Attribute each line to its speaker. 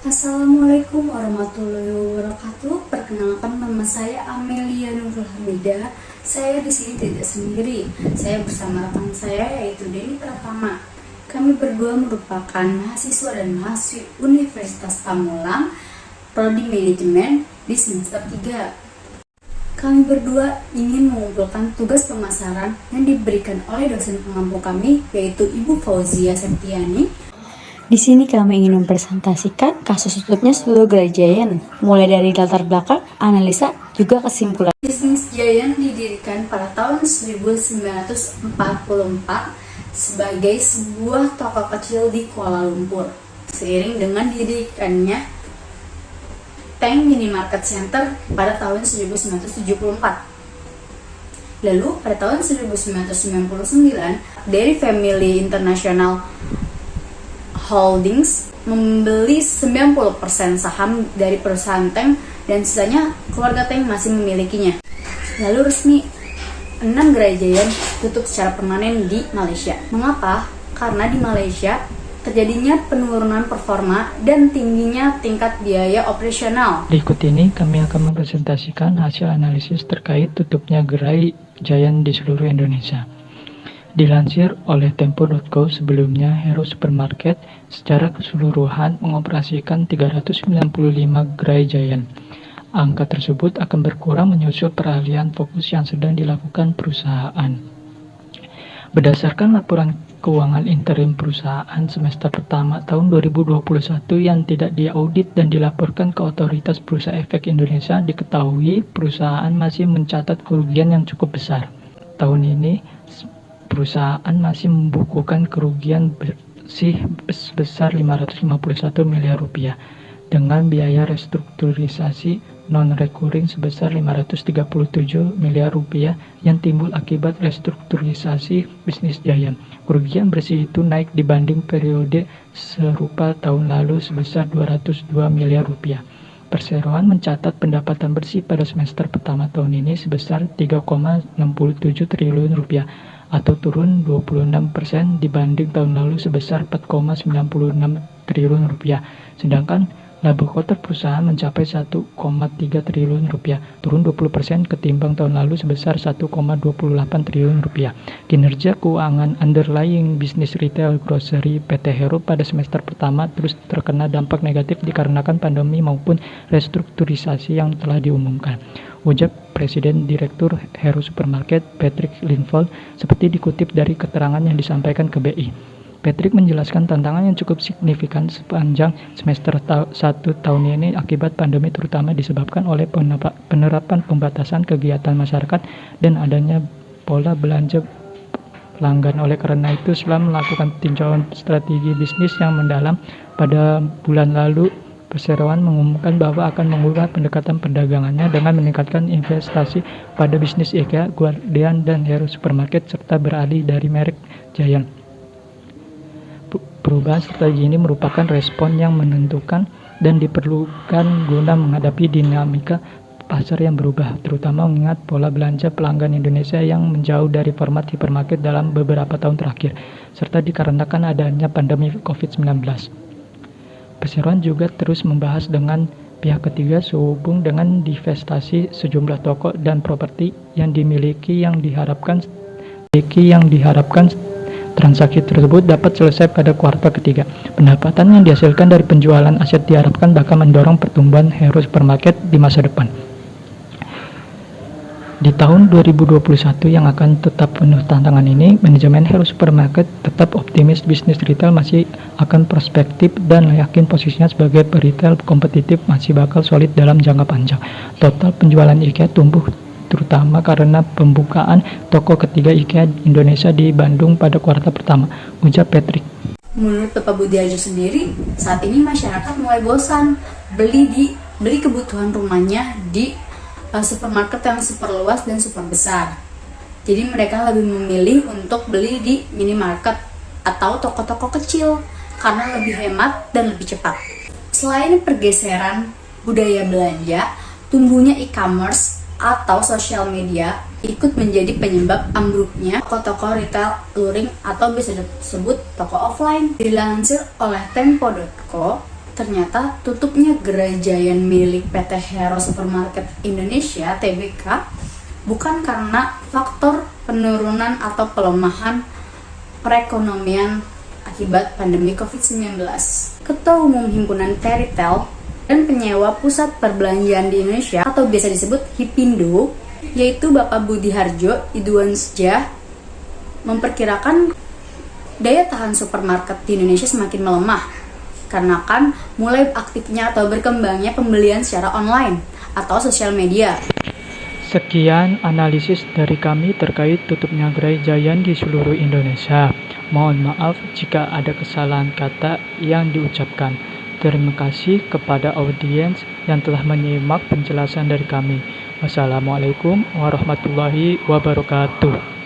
Speaker 1: Assalamualaikum warahmatullahi wabarakatuh. Perkenalkan, nama saya Amelia Nurul Hamidah. Saya di sini tidak sendiri. Saya bersama rekan saya yaitu Denny Pratama. Kami berdua merupakan mahasiswa dan mahasiswi Universitas Pamulang, Prodi Manajemen di semester 3. Kami berdua ingin mengumpulkan tugas pemasaran yang diberikan oleh dosen pengampu kami yaitu Ibu Fauzia Septiani. Di sini kami ingin mempresentasikan kasus tutupnya seluruh Gerai Giant, mulai dari latar belakang, analisa, juga kesimpulan. Bisnis Giant didirikan pada tahun 1944 sebagai sebuah toko kecil di Kuala Lumpur. Seiring dengan didirikannya Tank Minimarket Center pada tahun 1974. Lalu pada tahun 1999, Dairy Family International Holdings membeli 90% saham dari perusahaan Tank dan sisanya keluarga Tank masih memilikinya. Lalu resmi 6 Gerai Giant tutup secara permanen di Malaysia. Mengapa? Karena di Malaysia terjadinya penurunan performa dan tingginya tingkat biaya operasional.
Speaker 2: Berikut ini kami akan mempresentasikan hasil analisis terkait tutupnya Gerai Giant di seluruh Indonesia. Dilansir oleh Tempo.co, sebelumnya Hero Supermarket secara keseluruhan mengoperasikan 395 Gerai Giant. Angka tersebut akan berkurang menyusul peralihan fokus yang sedang dilakukan perusahaan. Berdasarkan laporan keuangan interim perusahaan semester pertama tahun 2021 yang tidak diaudit dan dilaporkan ke Otoritas Bursa Efek Indonesia, diketahui perusahaan masih mencatat kerugian yang cukup besar. Tahun ini perusahaan masih membukukan kerugian bersih sebesar 551 miliar rupiah dengan biaya restrukturisasi non-recurring sebesar 537 miliar rupiah yang timbul akibat restrukturisasi bisnis Giant. Kerugian bersih itu naik dibanding periode serupa tahun lalu sebesar 202 miliar rupiah. Perseroan mencatat pendapatan bersih pada semester pertama tahun ini sebesar 3,67 triliun rupiah atau turun 26% dibanding tahun lalu sebesar 4,96 triliun rupiah. Sedangkan laba kotor perusahaan mencapai 1,3 triliun rupiah, turun 20% ketimbang tahun lalu sebesar 1,28 triliun rupiah. Kinerja keuangan underlying bisnis retail grocery PT Hero pada semester pertama terus terkena dampak negatif dikarenakan pandemi maupun restrukturisasi yang telah diumumkan, ujar Presiden Direktur Hero Supermarket Patrick Linfold seperti dikutip dari keterangan yang disampaikan ke BI. Patrick menjelaskan tantangan yang cukup signifikan sepanjang semester 1 tahun ini akibat pandemi, terutama disebabkan oleh penerapan pembatasan kegiatan masyarakat dan adanya pola belanja pelanggan. Oleh karena itu, setelah melakukan tinjauan strategi bisnis yang mendalam pada bulan lalu, Perseroan mengumumkan bahwa akan mengubah pendekatan perdagangannya dengan meningkatkan investasi pada bisnis IKEA, Guardian, dan Hero Supermarket serta beralih dari merek Giant. Perubahan strategi ini merupakan respon yang menentukan dan diperlukan guna menghadapi dinamika pasar yang berubah, terutama mengingat pola belanja pelanggan Indonesia yang menjauh dari format hipermarket dalam beberapa tahun terakhir, serta dikarenakan adanya pandemi COVID-19. Perseroan juga terus membahas dengan pihak ketiga sehubung dengan divestasi sejumlah toko dan properti yang dimiliki yang diharapkan transaksi tersebut dapat selesai pada kuartal ketiga. Pendapatan yang dihasilkan dari penjualan aset diharapkan bakal mendorong pertumbuhan Hero Supermarket di masa depan. Di tahun 2021 yang akan tetap penuh tantangan ini, manajemen Hero Supermarket tetap optimis bisnis retail masih akan prospektif dan yakin posisinya sebagai retail kompetitif masih bakal solid dalam jangka panjang. Total penjualan IKEA tumbuh terutama karena pembukaan toko ketiga IKEA Indonesia di Bandung pada kuartal pertama, ujar Patrick.
Speaker 1: Menurut Bapak Budiarjo sendiri, saat ini masyarakat mulai bosan beli kebutuhan rumahnya di supermarket yang super luas dan super besar. Jadi mereka lebih memilih untuk beli di minimarket atau toko-toko kecil karena lebih hemat dan lebih cepat. Selain pergeseran budaya belanja, tumbuhnya e-commerce atau sosial media ikut menjadi penyebab ambruknya toko-toko retail luring atau bisa disebut toko offline. Dilansir oleh Tempo.co, ternyata tutupnya Gerai Giant milik PT Hero Supermarket Indonesia (TBK) bukan karena faktor penurunan atau pelemahan perekonomian akibat pandemi COVID-19. Ketua Umum Himpunan Peritel dan Penyewa Pusat Perbelanjaan di Indonesia atau biasa disebut HIPINDO, yaitu Bapak Budi Harjo Idwansjah, memperkirakan daya tahan supermarket di Indonesia semakin melemah karena kan mulai aktifnya atau berkembangnya pembelian secara online atau sosial media.
Speaker 2: Sekian analisis dari kami terkait tutupnya Gerai Giant di seluruh Indonesia. Mohon maaf jika ada kesalahan kata yang diucapkan. Terima kasih kepada audiens yang telah menyimak penjelasan dari kami. Wassalamualaikum warahmatullahi wabarakatuh.